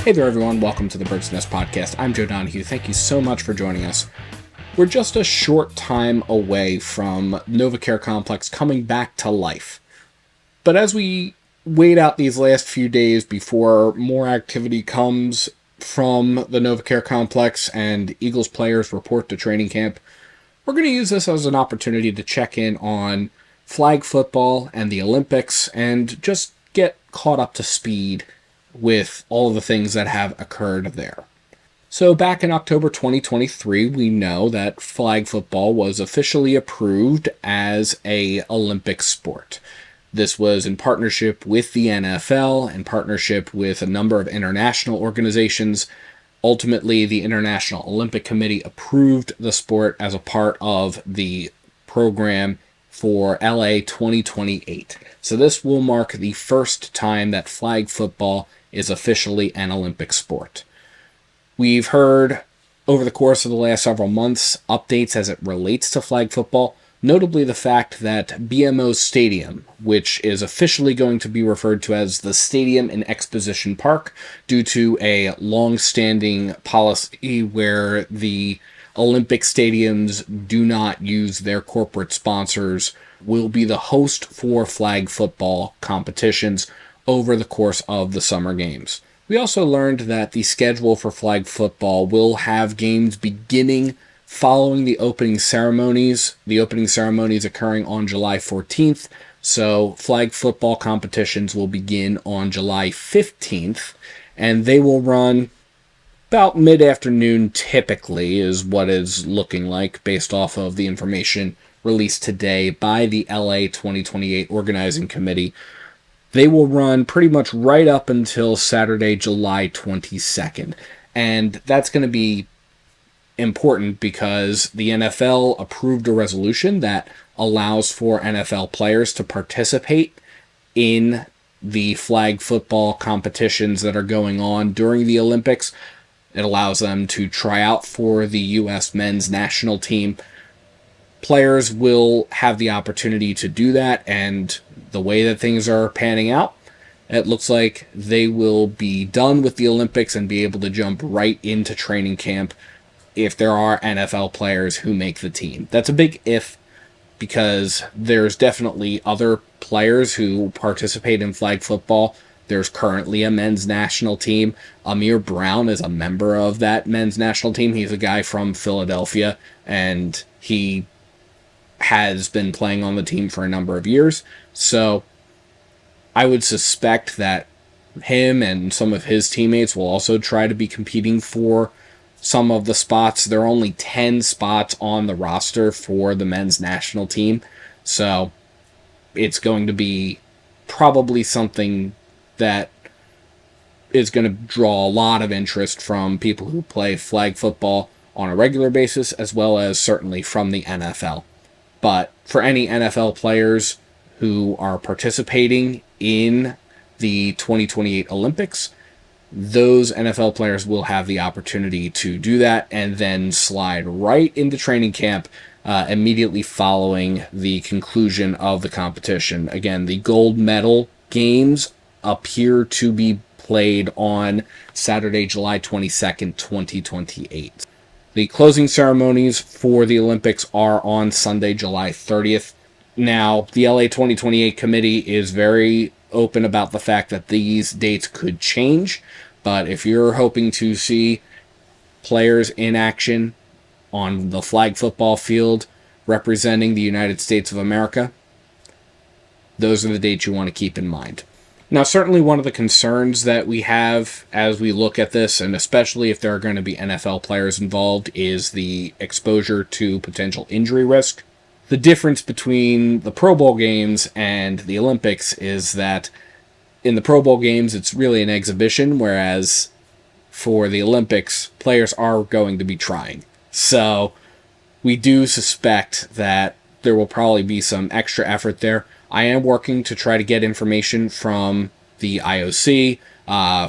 Hey there, everyone. Welcome to the Bird's Nest Podcast. I'm Joe Donahue. Thank you so much for joining us. We're just a short time away from NovaCare Complex coming back to life. But as we wait out these last few days before more activity comes from the NovaCare Complex and Eagles players report to training camp, we're going to use this as an opportunity to check in on flag football and the Olympics and just get caught up to speed with all of the things that have occurred there. So back in October 2023, we know that flag football was officially approved as an Olympic sport. This was in partnership with the NFL, in partnership with a number of international organizations. Ultimately, the International Olympic Committee approved the sport as a part of the program for LA 2028. So this will mark the first time that flag football is officially an Olympic sport. We've heard over the course of the last several months updates as it relates to flag football, notably the fact that BMO Stadium, which is officially going to be referred to as the Stadium in Exposition Park due to a long-standing policy where the Olympic stadiums do not use their corporate sponsors, will be the host for flag football competitions over the course of the summer games. We also learned that the schedule for flag football will have games beginning following the opening ceremonies occurring on July 14th. So flag football competitions will begin on July 15th, and they will run about mid-afternoon typically is what is looking like based off of the information released today by the LA 2028 Organizing Committee. They will run pretty much right up until Saturday, July 22nd. And that's going to be important because the NFL approved a resolution that allows for NFL players to participate in the flag football competitions that are going on during the Olympics. It allows them to try out for the U.S. men's national team. Players will have the opportunity to do that, and the way that things are panning out, it looks like they will be done with the Olympics and be able to jump right into training camp if there are NFL players who make the team. That's a big if, because there's definitely other players who participate in flag football. There's currently a men's national team. Amir Brown is a member of that men's national team. He's a guy from Philadelphia, and he has been playing on the team for a number of years. So I would suspect that him and some of his teammates will also try to be competing for some of the spots. There are only 10 spots on the roster for the men's national team. So it's going to be probably something that is going to draw a lot of interest from people who play flag football on a regular basis, as well as certainly from the NFL. But for any NFL players who are participating in the 2028 Olympics, those NFL players will have the opportunity to do that and then slide right into training camp immediately following the conclusion of the competition. Again, the gold medal games appear to be played on Saturday, July 22nd, 2028. The closing ceremonies for the Olympics are on Sunday, July 30th. Now, the LA 2028 committee is very open about the fact that these dates could change, but if you're hoping to see players in action on the flag football field representing the United States of America, those are the dates you want to keep in mind. Now, certainly one of the concerns that we have as we look at this, and especially if there are going to be NFL players involved, is the exposure to potential injury risk. The difference between the Pro Bowl games and the Olympics is that in the Pro Bowl games, it's really an exhibition, whereas for the Olympics, players are going to be trying. So we do suspect that there will probably be some extra effort there. I am working to try to get information from the IOC,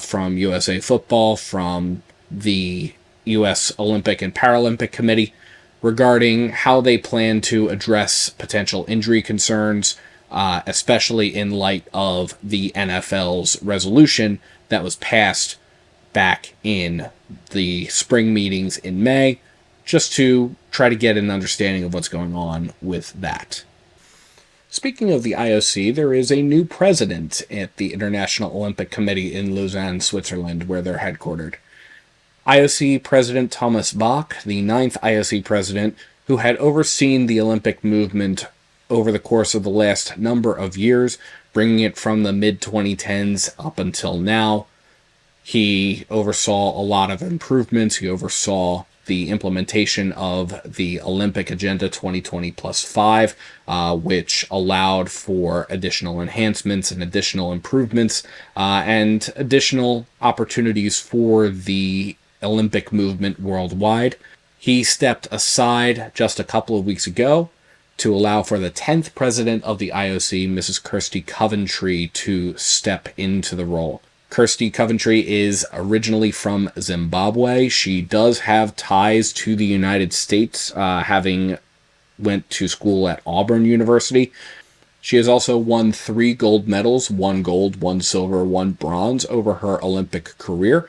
from USA Football, from the U.S. Olympic and Paralympic Committee regarding how they plan to address potential injury concerns, especially in light of the NFL's resolution that was passed back in the spring meetings in May, just to try to get an understanding of what's going on with that. Speaking of the IOC, there is a new president at the International Olympic Committee in Lausanne, Switzerland, where they're headquartered. IOC President Thomas Bach, the ninth IOC president, who had overseen the Olympic movement over the course of the last number of years, bringing it from the mid-2010s up until now. He oversaw a lot of improvements. He oversaw the implementation of the Olympic Agenda 2020 plus 5, which allowed for additional enhancements and additional improvements and additional opportunities for the Olympic movement worldwide. He stepped aside just a couple of weeks ago to allow for the 10th president of the IOC, Mrs. Kirsty Coventry, to step into the role. Kirsty Coventry is originally from Zimbabwe. She does have ties to the United States, having went to school at Auburn University. She has also won 3 gold medals, 1 gold, 1 silver, 1 bronze over her Olympic career.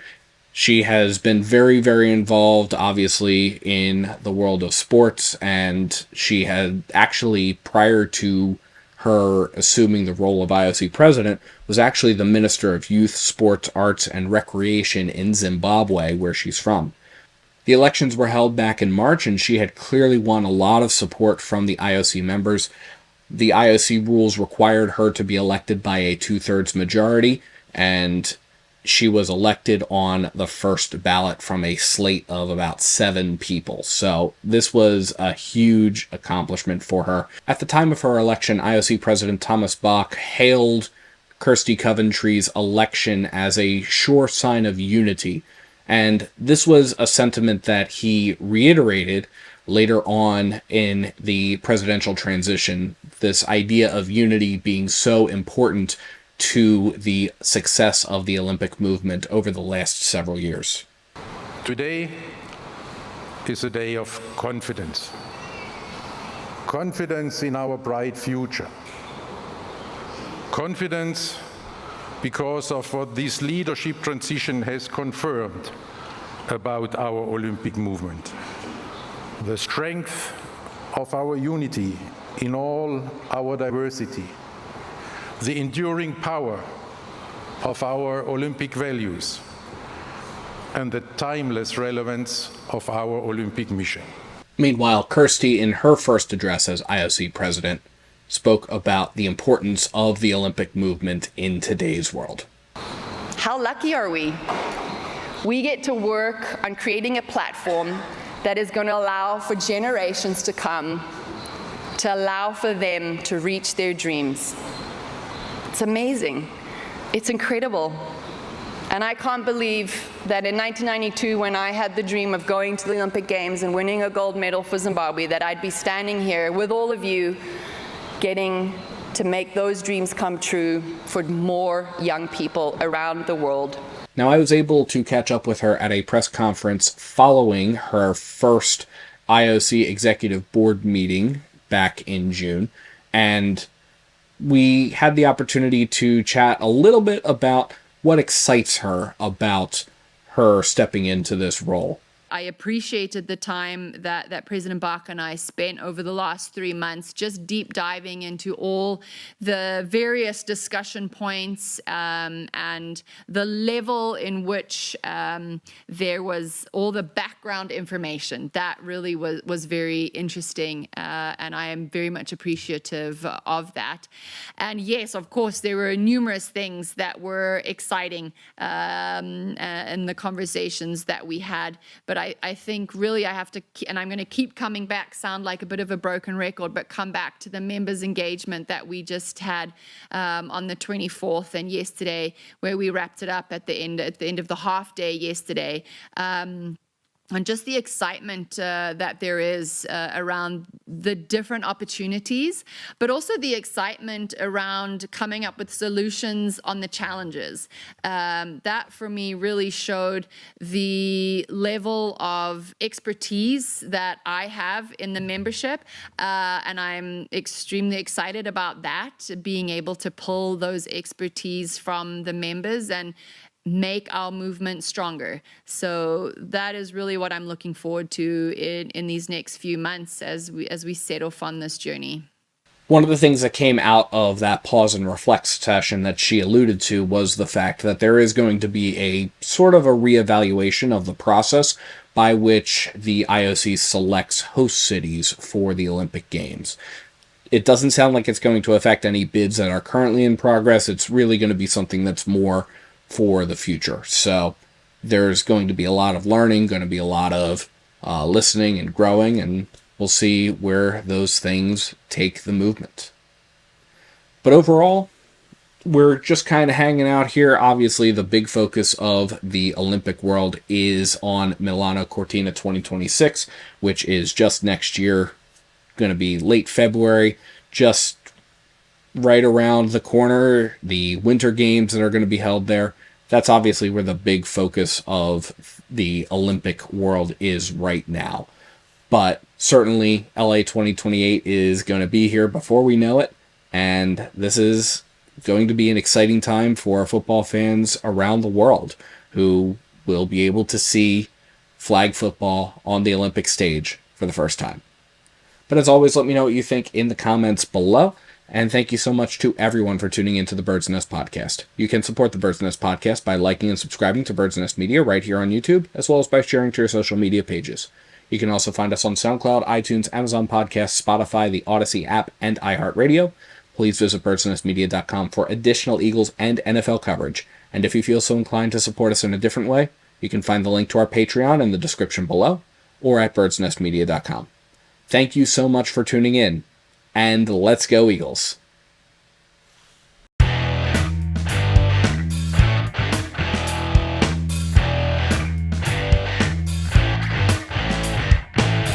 She has been very, very involved, obviously, in the world of sports, and she had actually, prior to her assuming the role of IOC president, was actually the Minister of Youth, Sports, Arts, and Recreation in Zimbabwe, where she's from. The elections were held back in March, and she had clearly won a lot of support from the IOC members. The IOC rules required her to be elected by a 2/3 majority, and she was elected on the first ballot from a slate of about 7 people. So this was a huge accomplishment for her. At the time of her election, IOC President Thomas Bach hailed Kirsty Coventry's election as a sure sign of unity. And this was a sentiment that he reiterated later on in the presidential transition, this idea of unity being so important to the success of the Olympic movement over the last several years. Today is a day of confidence. Confidence in our bright future. Confidence because of what this leadership transition has confirmed about our Olympic movement. The strength of our unity in all our diversity. The enduring power of our Olympic values, and the timeless relevance of our Olympic mission. Meanwhile, Kirsty, in her first address as IOC president, spoke about the importance of the Olympic movement in today's world. How lucky are we? We get to work on creating a platform that is going to allow for generations to come, to allow for them to reach their dreams. It's amazing. It's incredible. And I can't believe that in 1992, when I had the dream of going to the Olympic Games and winning a gold medal for Zimbabwe, that I'd be standing here with all of you getting to make those dreams come true for more young people around the world. Now, I was able to catch up with her at a press conference following her first IOC Executive Board meeting back in June, and we had the opportunity to chat a little bit about what excites her about her stepping into this role. I appreciated the time that President Bach and I spent over the last 3 months just deep diving into all the various discussion points and the level in which there was all the background information. That really was very interesting, and I am very much appreciative of that. And yes, of course, there were numerous things that were exciting in the conversations that we had, but I think really I have to, and I'm going to keep coming back, sound like a bit of a broken record, but come back to the members' engagement that we just had on the 24th and yesterday, where we wrapped it up at the end of the half day yesterday. And just the excitement that there is around the different opportunities, but also the excitement around coming up with solutions on the challenges. That for me really showed the level of expertise that I have in the membership, and I'm extremely excited about that, being able to pull those expertise from the members and make our movement stronger. So that is really what I'm looking forward to in these next few months as we set off on this journey. One of the things that came out of that pause and reflect session that she alluded to was the fact that there is going to be a sort of a reevaluation of the process by which the IOC selects host cities for the Olympic Games. It doesn't sound like it's going to affect any bids that are currently in progress. It's really going to be something that's more for the future. So there's going to be a lot of learning, going to be a lot of listening and growing, and we'll see where those things take the movement. But overall, we're just kind of hanging out here. Obviously, the big focus of the Olympic world is on Milano Cortina 2026, which is just next year, going to be late February, just right around the corner. The Winter Games that are going to be held there. That's obviously where the big focus of the Olympic world is right now. But certainly LA 2028 is going to be here before we know it. And this is going to be an exciting time for football fans around the world who will be able to see flag football on the Olympic stage for the first time. But as always, let me know what you think in the comments below. And thank you so much to everyone for tuning into the Bird's Nest Podcast. You can support the Bird's Nest Podcast by liking and subscribing to Bird's Nest Media right here on YouTube, as well as by sharing to your social media pages. You can also find us on SoundCloud, iTunes, Amazon Podcasts, Spotify, the Odyssey app, and iHeartRadio. Please visit birdsnestmedia.com for additional Eagles and NFL coverage. And if you feel so inclined to support us in a different way, you can find the link to our Patreon in the description below or at birdsnestmedia.com. Thank you so much for tuning in, and let's go Eagles.